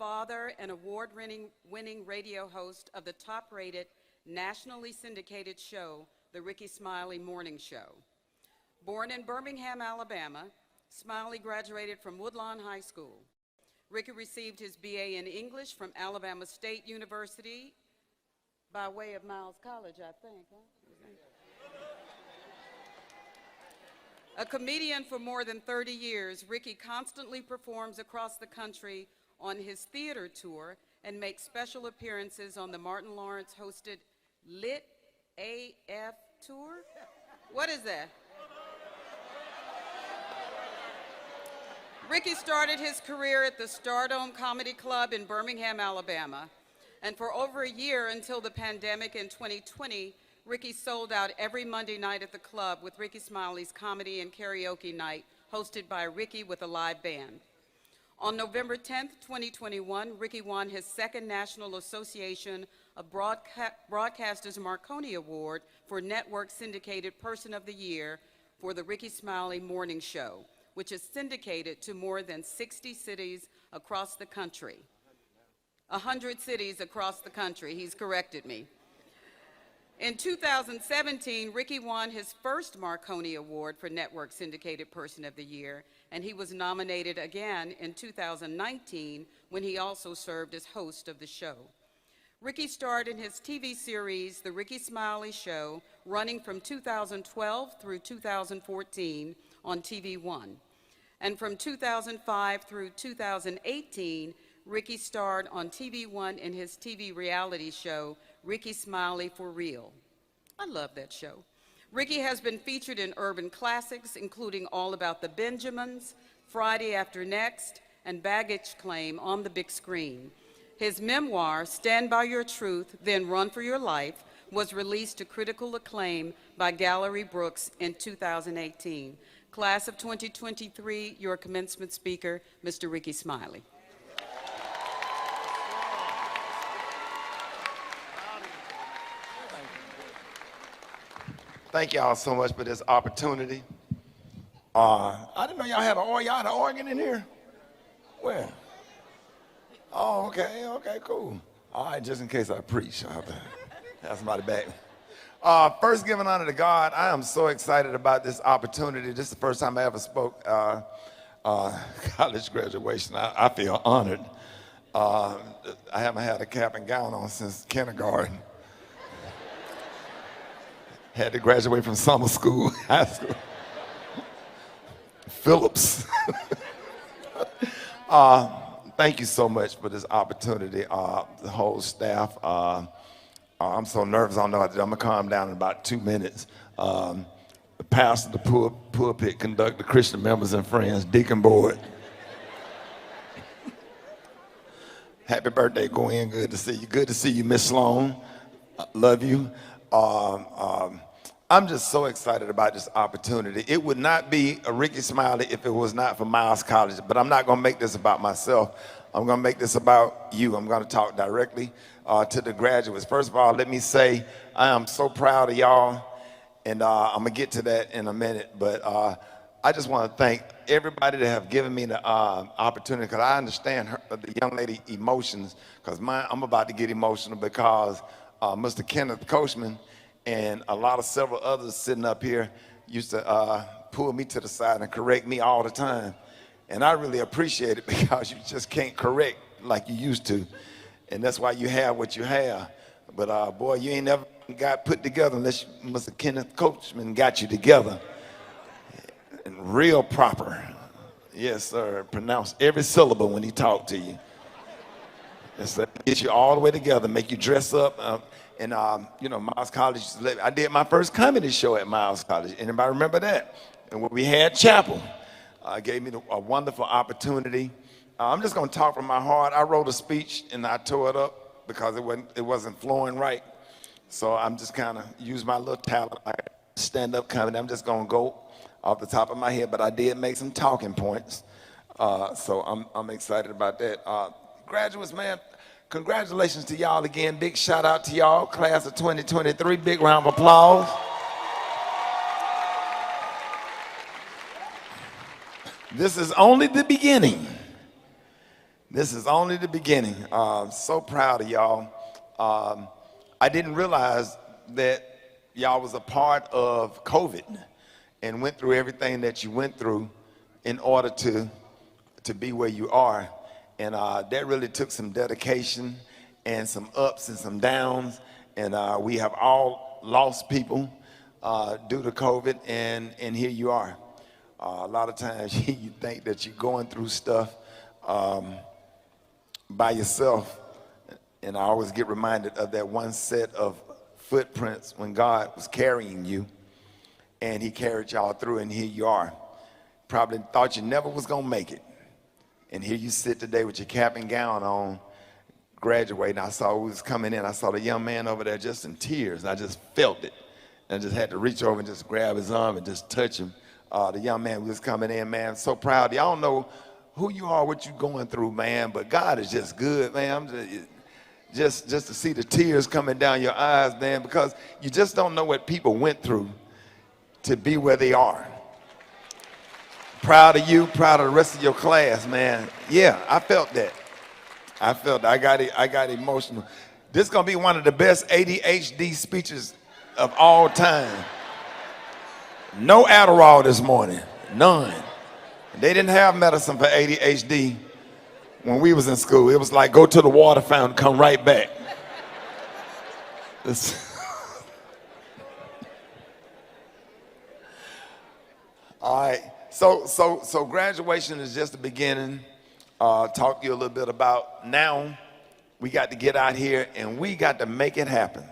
father and award-winning radio host of the top-rated, nationally syndicated show, The Rickey Smiley Morning Show. Born in Birmingham, Alabama, Smiley graduated from Woodlawn High School. Rickey received his BA in English from Alabama State University by way of Miles College, I think. Huh? A comedian for more than 30 years, Rickey constantly performs across the country on his theater tour and makes special appearances on the Martin Lawrence-hosted Lit AF tour? What is that? Rickey started his career at the Stardome Comedy Club in Birmingham, Alabama. And for over a year until the pandemic in 2020, Rickey sold out every Monday night at the club with Rickey Smiley's comedy and karaoke night, hosted by Rickey with a live band. On November 10th, 2021, Rickey won his second National Association of Broadcasters Marconi Award for Network Syndicated Person of the Year for the Rickey Smiley Morning Show, which is syndicated to more than 60 cities across the country. 100 cities across the country, he's corrected me. In 2017, Rickey won his first Marconi Award for Network Syndicated Person of the Year, and he was nominated again in 2019 when he also served as host of the show. Rickey starred in his TV series, The Rickey Smiley Show, running from 2012 through 2014 on TV One. And from 2005 through 2018, Rickey starred on TV One in his TV reality show, Rickey Smiley for Real. I love that show. Rickey has been featured in urban classics, including All About the Benjamins, Friday After Next, and Baggage Claim on the big screen. His memoir, Stand By Your Truth, Then Run For Your Life, was released to critical acclaim by Gallery Brooks in 2018. Class of 2023, your commencement speaker, Mr. Rickey Smiley. Thank y'all so much for this opportunity. I didn't know y'all had an organ in here. Where? Oh, okay, cool. All right, just in case I preach, I'll have to have somebody back. First, giving honor to God, I am so excited about this opportunity. This is the first time I ever spoke college graduation. I feel honored. I haven't had a cap and gown on since kindergarten. Had to graduate from summer school, high school. Phillips. Thank you so much for this opportunity, the whole staff. I'm so nervous, I don't know how to do. I'm gonna calm down in about 2 minutes. The pastor, the pulpit conductor, Christian members and friends, deacon board. Happy birthday, go in, good to see you. Good to see you, Miss Sloan, love you. I'm just so excited about this opportunity. It would not be a Rickey Smiley if it was not for Miles College, but I'm not gonna make this about myself. I'm gonna make this about you. I'm gonna talk directly to the graduates. First of all, let me say I am so proud of y'all, and I'm gonna get to that in a minute, but I just wanna thank everybody that have given me the opportunity, because I understand the young lady emotions, because I'm about to get emotional because Mr. Kenneth Coachman and several others sitting up here used to pull me to the side and correct me all the time. And I really appreciate it because you just can't correct like you used to. And that's why you have what you have. But boy, you ain't never got put together unless Mr. Kenneth Coachman got you together. And real proper. Yes, sir. Pronounce every syllable when he talked to you. It's get you all the way together, make you dress up. And you know, Miles College, I did my first comedy show at Miles College. Anybody remember that? And when we had chapel, gave me a wonderful opportunity. I'm just gonna talk from my heart. I wrote a speech and I tore it up because it wasn't flowing right. So I'm just kind of use my little talent, stand-up comedy. I'm just gonna go off the top of my head, but I did make some talking points. So I'm excited about that. Graduates, man, congratulations to y'all again. Big shout out to y'all, class of 2023. Big round of applause. This is only the beginning. This is only the beginning. So proud of y'all. I didn't realize that y'all was a part of COVID and went through everything that you went through in order to be where you are. And that really took some dedication and some ups and some downs. And we have all lost people due to COVID, and here you are. A lot of times you think that you're going through stuff by yourself. And I always get reminded of that one set of footprints when God was carrying you, and he carried y'all through, and here you are. Probably thought you never was gonna make it. And here you sit today with your cap and gown on, graduating. I saw who was coming in. I saw the young man over there just in tears. I just felt it. And I just had to reach over and just grab his arm and just touch him. The young man who was coming in, man, so proud. Y'all don't know who you are, what you're going through, man, but God is just good, man. Just to see the tears coming down your eyes, man, because you just don't know what people went through to be where they are. Proud of you, proud of the rest of your class, man. Yeah, I felt that. I got emotional. This is gonna be one of the best ADHD speeches of all time. No Adderall this morning, none. They didn't have medicine for ADHD when we was in school. It was like, go to the water fountain, come right back. All right, so graduation is just the beginning. Talk to you a little bit about now. We got to get out here and we got to make it happen.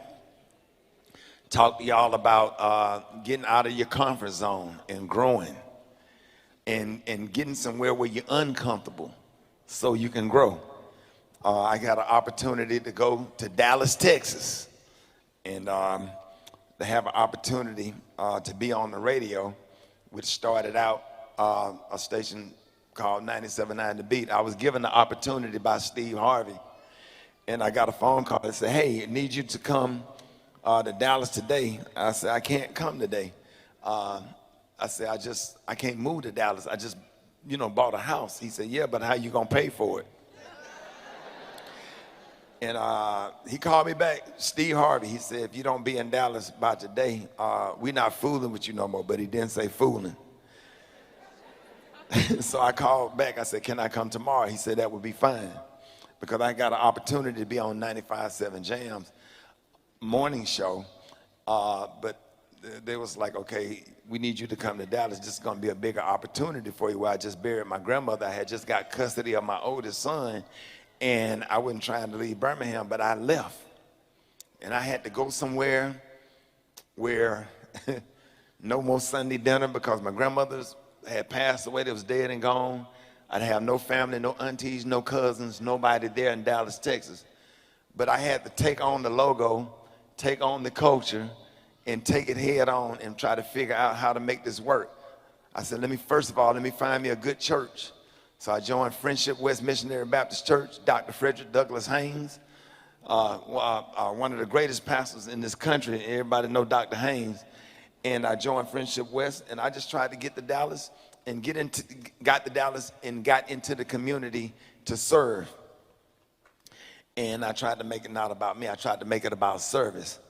Talk to y'all about getting out of your comfort zone and growing and getting somewhere where you're uncomfortable so you can grow. I got an opportunity to go to Dallas, Texas, and to have an opportunity to be on the radio, which started out a station called 97.9 The Beat. I was given the opportunity by Steve Harvey, and I got a phone call that said, hey, I need you to come to Dallas today. I said, I can't come today. I said, I can't move to Dallas. I just, bought a house. He said, yeah, but how you gonna pay for it? And he called me back, Steve Harvey. He said, if you don't be in Dallas by today, we're not fooling with you no more, but he didn't say fooling. So I called back, I said, can I come tomorrow? He said, that would be fine, because I got an opportunity to be on 95.7 Jams morning show, but they was like, okay, we need you to come to Dallas. This is gonna be a bigger opportunity for you. Where I just buried my grandmother. I had just got custody of my oldest son, and I wasn't trying to leave Birmingham, but I left. And I had to go somewhere where no more Sunday dinner, because my grandmother's had passed away. They was dead and gone. I'd have no family, no aunties, no cousins, nobody there in Dallas, Texas. But I had to take on the logo, take on the culture, and take it head on and try to figure out how to make this work. I said, let me find me a good church. So I joined Friendship West Missionary Baptist Church, Dr. Frederick Douglass Haynes, one of the greatest pastors in this country. Everybody know Dr. Haynes. And I joined Friendship West, and I just tried to get to Dallas and got into the community to serve. And I tried to make it not about me. I tried to make it about service.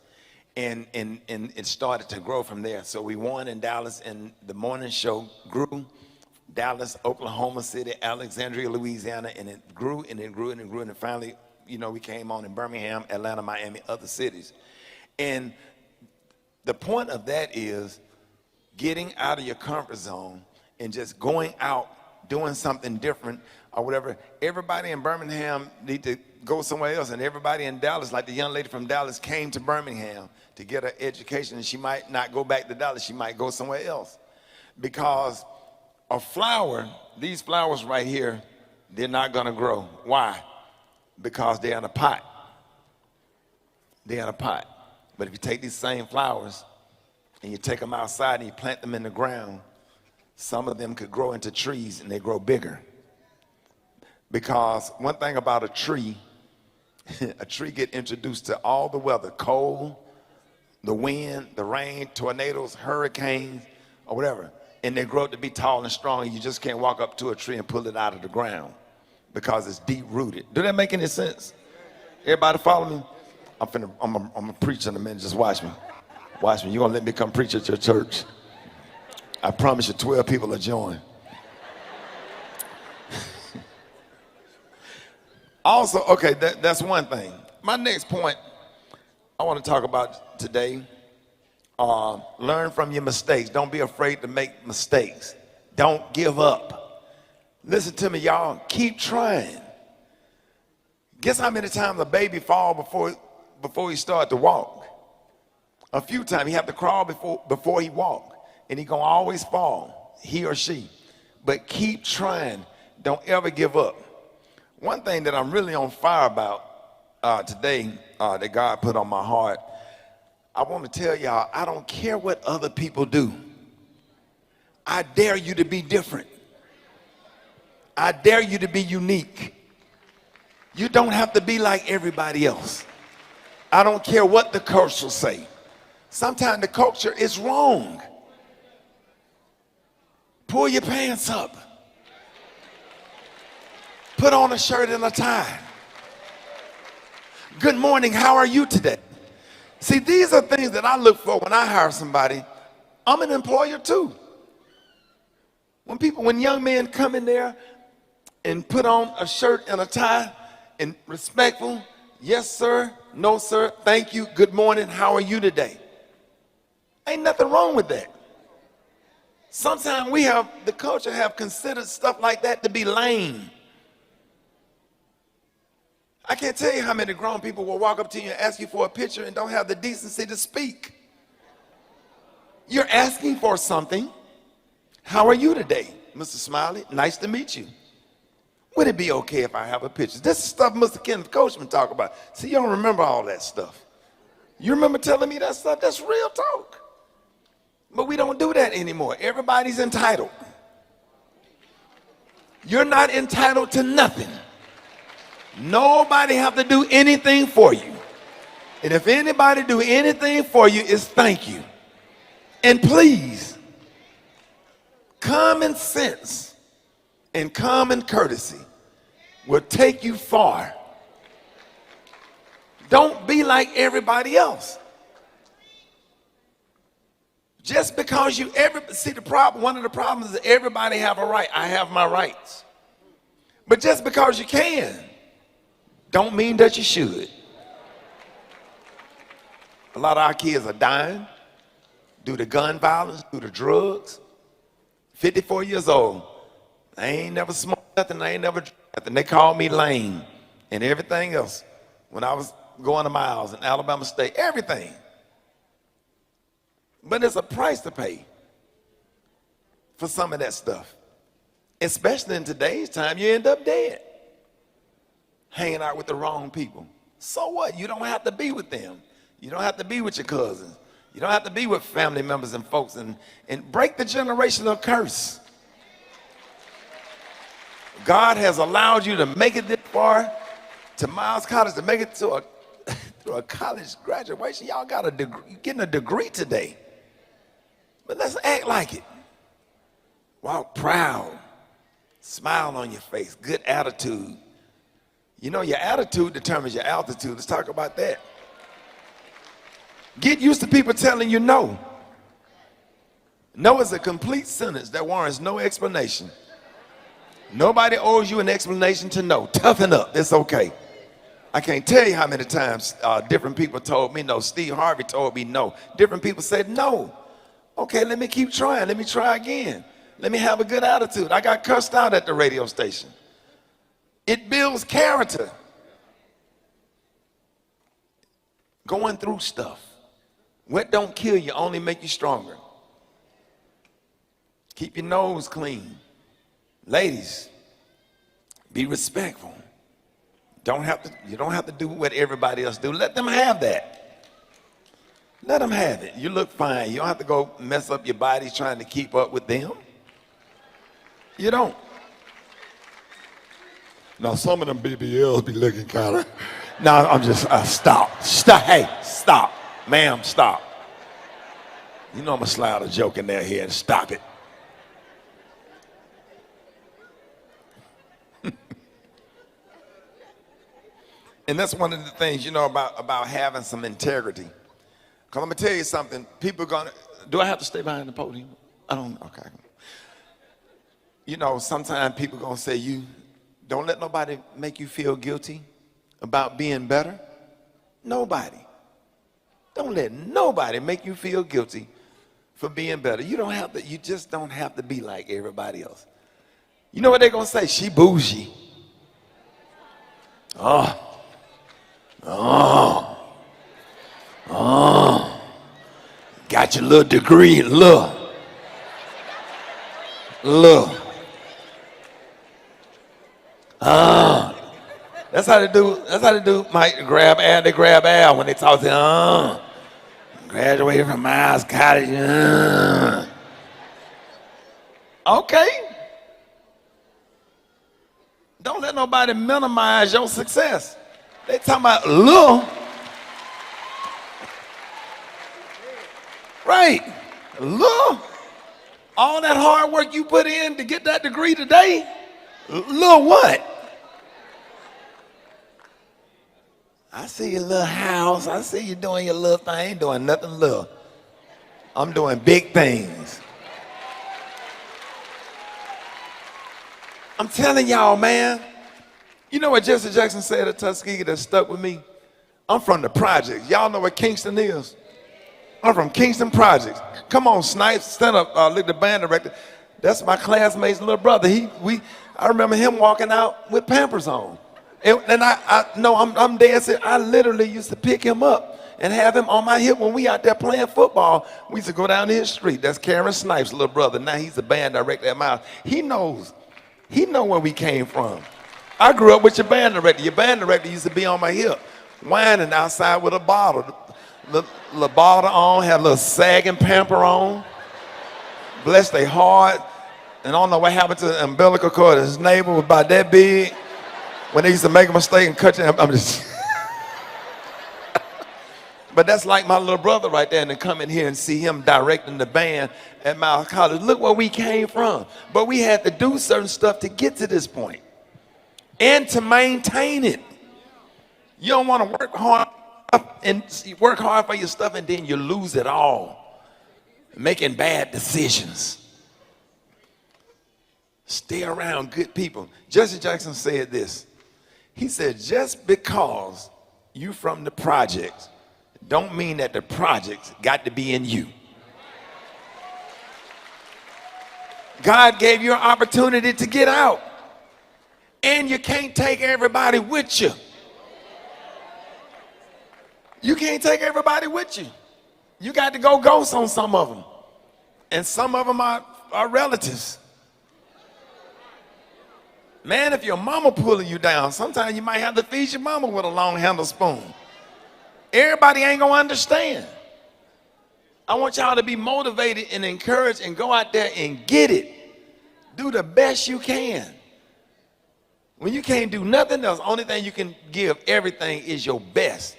And it started to grow from there. So we won in Dallas, and the morning show grew. Dallas, Oklahoma City, Alexandria, Louisiana, and it grew and it grew and it grew. And finally, we came on in Birmingham, Atlanta, Miami, other cities. And the point of that is getting out of your comfort zone and just going out, doing something different or whatever. Everybody in Birmingham need to go somewhere else, and everybody in Dallas, like the young lady from Dallas, came to Birmingham to get her education, and she might not go back to Dallas. She might go somewhere else, because a flower, these flowers right here, they're not gonna grow. Why? Because they're in a pot. They're in a pot. But if you take these same flowers and you take them outside and you plant them in the ground, some of them could grow into trees, and they grow bigger. Because one thing about a tree get introduced to all the weather, cold, the wind, the rain, tornadoes, hurricanes, or whatever. And they grow up to be tall and strong, and you just can't walk up to a tree and pull it out of the ground. because it's deep rooted. Do that make any sense? Everybody follow me? I'm a preacher in a minute. Just watch me. Watch me. You're gonna let me come preach at your church. I promise you 12 people will join. Also, okay, that's one thing. My next point I want to talk about today, learn from your mistakes. Don't be afraid to make mistakes. Don't give up. Listen to me, y'all. Keep trying. Guess how many times a baby fall before he start to walk? A few times. He have to crawl before he walk. And he gonna always fall, he or she. But keep trying. Don't ever give up. One thing that I'm really on fire about today that God put on my heart, I want to tell y'all, I don't care what other people do. I dare you to be different. I dare you to be unique. You don't have to be like everybody else. I don't care what the culture say. Sometimes the culture is wrong. Pull your pants up. Put on a shirt and a tie. Good morning, how are you today? See, these are things that I look for when I hire somebody. I'm an employer too. When young men come in there and put on a shirt and a tie and respectful, yes sir, no sir, thank you, good morning, how are you today? Ain't nothing wrong with that. Sometimes the culture have considered stuff like that to be lame. I can't tell you how many grown people will walk up to you and ask you for a picture and don't have the decency to speak. You're asking for something. How are you today, Mr. Smiley? Nice to meet you. Would it be okay if I have a picture? This is stuff Mr. Kenneth Coachman talk about. See, you don't remember all that stuff. You remember telling me that stuff? That's real talk. But we don't do that anymore. Everybody's entitled. You're not entitled to nothing. Nobody have to do anything for you. And if anybody do anything for you, it's thank you. And please, common sense and common courtesy will take you far. Don't be like everybody else. Just because one of the problems is that everybody have a right. I have my rights. But just because you can, don't mean that you should. A lot of our kids are dying due to gun violence, due to drugs. 54 years old. I ain't never smoked nothing. I ain't never drank nothing. They called me lame and everything else when I was going to miles in Alabama State, everything. But there's a price to pay for some of that stuff. Especially in today's time, you end up dead. Hanging out with the wrong people. So what? You don't have to be with them. You don't have to be with your cousins. You don't have to be with family members and folks and break the generational curse. God has allowed you to make it this far to Miles College, to make it to a college graduation. Y'all got a degree, you're getting a degree today. But let's act like it. Walk proud. Smile on your face. Good attitude. You know, your attitude determines your altitude. Let's talk about that. Get used to people telling you no. No is a complete sentence that warrants no explanation. Nobody owes you an explanation to no. Toughen up. It's okay. I can't tell you how many times different people told me no. Steve Harvey told me no. Different people said no. Okay, let me keep trying. Let me try again. Let me have a good attitude. I got cussed out at the radio station. It builds character. Going through stuff. What don't kill you only make you stronger. Keep your nose clean. Ladies, be respectful. You don't have to do what everybody else do. Let them have that. Let them have it. You look fine. You don't have to go mess up your body trying to keep up with them. You don't. Now, some of them BBLs be looking kind of. No, I'm just, stop. Stop. Hey, stop. Ma'am, stop. You know I'm going to slide a joke in there here and stop it. And that's one of the things, about having some integrity. Because I'm going to tell you something. People going to, do I have to stay behind the podium? I don't, okay. Sometimes people going to say, don't let nobody make you feel guilty about being better. Nobody. Don't let nobody make you feel guilty for being better. You just don't have to be like everybody else. You know what they're going to say? She bougie. Oh. Got your little degree, look. That's how they do, Mike, grab air, they grab air when they talk to graduated from Miles College, Okay. Don't let nobody minimize your success. They talking about little. Right. Little. All that hard work you put in to get that degree today, little what? I see your little house. I see you doing your little thing. I ain't doing nothing little. I'm doing big things. I'm telling y'all, man. You know what Jesse Jackson said at Tuskegee that stuck with me? I'm from the projects. Y'all know what Kingston is? I'm from Kingston Projects. Come on, Snipes, stand up, look, the band director. That's my classmate's little brother. I remember him walking out with Pampers on. And I'm dancing. I literally used to pick him up and have him on my hip when we out there playing football. We used to go down his street. That's Karen Snipes' little brother. Now he's the band director at my house. He know where we came from. I grew up with your band director. Your band director used to be on my hip, whining outside with a bottle. The bottle on, had a little sagging pamper on. Bless their heart. And I don't know what happened to the umbilical cord. His neighbor was about that big. When they used to make a mistake and cut you, I'm just. But that's like my little brother right there, and to come in here and see him directing the band at Miles College. Look where we came from. But we had to do certain stuff to get to this point and to maintain it. You don't want to work hard for your stuff and then you lose it all, making bad decisions. Stay around good people. Jesse Jackson said this. He said, just because you from the projects don't mean that the projects got to be in you. God gave you an opportunity to get out, and you can't take everybody with you. You can't take everybody with you. You got to go ghost on some of them. And some of them are relatives. Man, if your mama pulling you down, sometimes you might have to feed your mama with a long handle spoon. Everybody ain't gonna understand. I want y'all to be motivated and encouraged and go out there and get it. Do the best you can. When you can't do nothing else, only thing you can give everything is your best.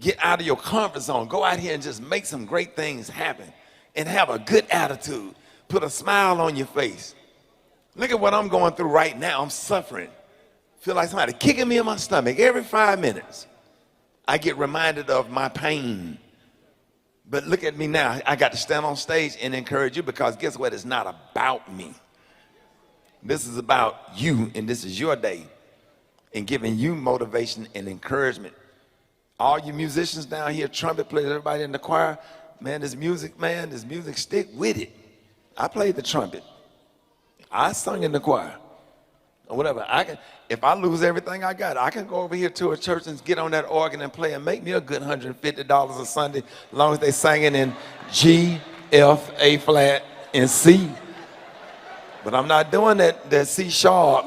Get out of your comfort zone. Go out here and just make some great things happen and have a good attitude. Put a smile on your face. Look at what I'm going through right now. I'm suffering. Feel like somebody kicking me in my stomach. Every 5 minutes, I get reminded of my pain. But look at me now. I got to stand on stage and encourage you, because guess what? It's not about me. This is about you, and this is your day, and giving you motivation and encouragement. All you musicians down here, trumpet players, everybody in the choir, man, this music, stick with it. I played the trumpet. I sung in the choir, or whatever. If I lose everything I got, I can go over here to a church and get on that organ and play and make me a good $150 a Sunday, as long as they singing in G, F, A flat, and C. But I'm not doing that C sharp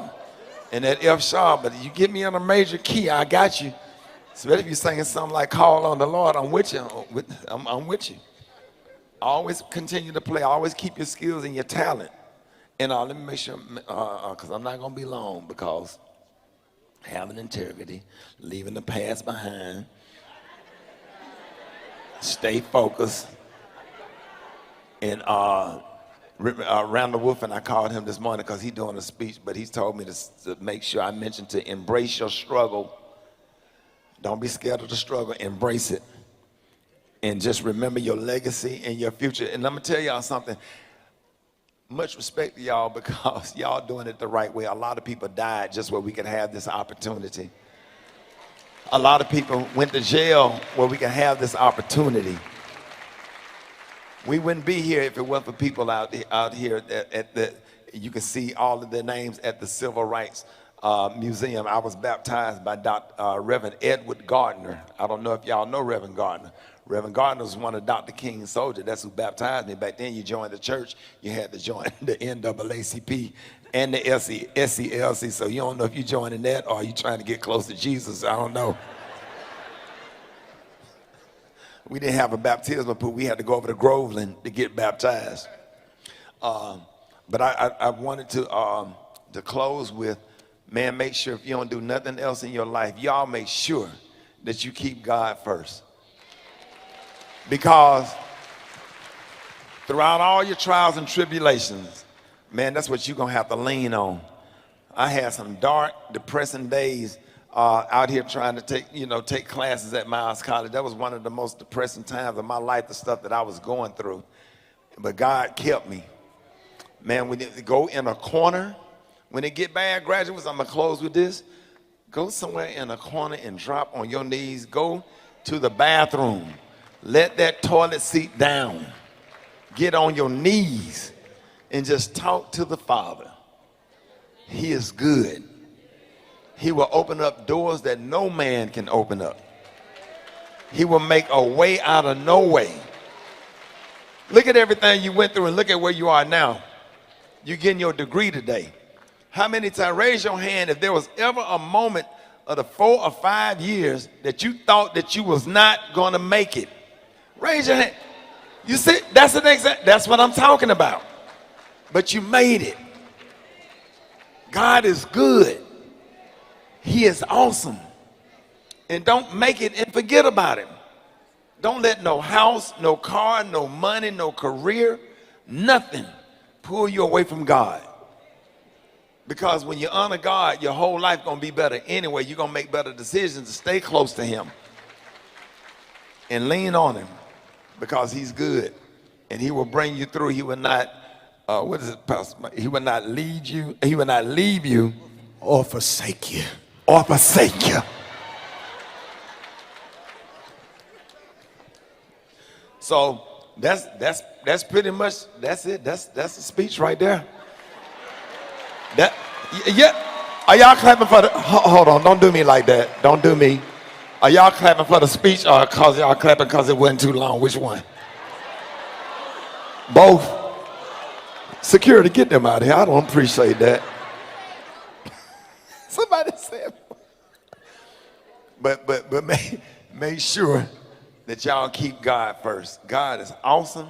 and that F sharp. But you get me in a major key, I got you. Especially if you're singing something like "Call on the Lord," I'm with you. I'm with you. Always continue to play. Always keep your skills and your talent. And let me make sure, because I'm not going to be long, because having integrity, leaving the past behind, stay focused. And Randall Wolf, and I called him this morning because he's doing a speech, but he's told me to make sure I mention to embrace your struggle Don't be scared of the struggle. Embrace it. And just remember your legacy and your future. And I'm going to tell y'all something. Much respect to y'all because y'all doing it the right way. A lot of people died just where we could have this opportunity. A lot of people went to jail where we can have this opportunity. We wouldn't be here if it wasn't for people out here at the, you can see all of their names at the Civil Rights Museum. I was baptized by Reverend Edward Gardner. I don't know if y'all know Reverend Gardner. Reverend Gardner was one of Dr. King's soldiers. That's who baptized me. Back then, you joined the church, you had to join the NAACP and the SCLC. So you don't know if you're joining that or are you trying to get close to Jesus. I don't know. We didn't have a baptismal pool. We had to go over to Groveland to get baptized. But I wanted to close with, man, make sure if you don't do nothing else in your life, y'all make sure that you keep God first. Because throughout all your trials and tribulations, man, that's what you're going to have to lean on. I had some dark, depressing days out here trying to take classes at Miles College. That was one of the most depressing times of my life, the stuff that I was going through. But God kept me. Man, when you go in a corner, when it get bad, graduates, I'm going to close with this. Go somewhere in a corner and drop on your knees. Go to the bathroom. Let that toilet seat down. Get on your knees and just talk to the Father. He is good. He will open up doors that no man can open up. He will make a way out of no way. Look at everything you went through and look at where you are now. You're getting your degree today. How many times, raise your hand if there was ever a moment of the 4 or 5 years that you thought that you was not going to make it. Raise your hand. You see, that's what I'm talking about. But you made it. God is good. He is awesome. And don't make it and forget about him. Don't let no house, no car, no money, no career, nothing pull you away from God. Because when you honor God, your whole life going to be better anyway. You're going to make better decisions to stay close to him. And lean on him because he's good. And he will bring you through. He will not, he will not lead you. He will not leave you or forsake you. Or forsake you. So that's pretty much, that's it. That's the speech right there. Are y'all clapping for the, hold on, don't do me like that. Don't do me. Are y'all clapping for the speech or cause y'all clapping because it wasn't too long? Which one? Both. Security, get them out of here. I don't appreciate that. Somebody said. But make sure that y'all keep God first. God is awesome.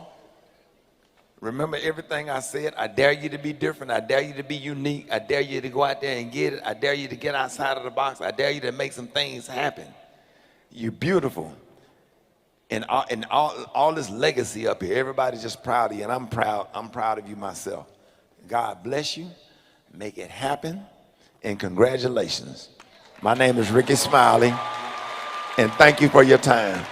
Remember everything I said. I dare you to be different. I dare you to be unique. I dare you to go out there and get it. I dare you to get outside of the box. I dare you to make some things happen. You're beautiful. And all this legacy up here. Everybody's just proud of you, and I'm proud. I'm proud of you myself. God bless you. Make it happen. And congratulations. My name is Rickey Smiley. And thank you for your time.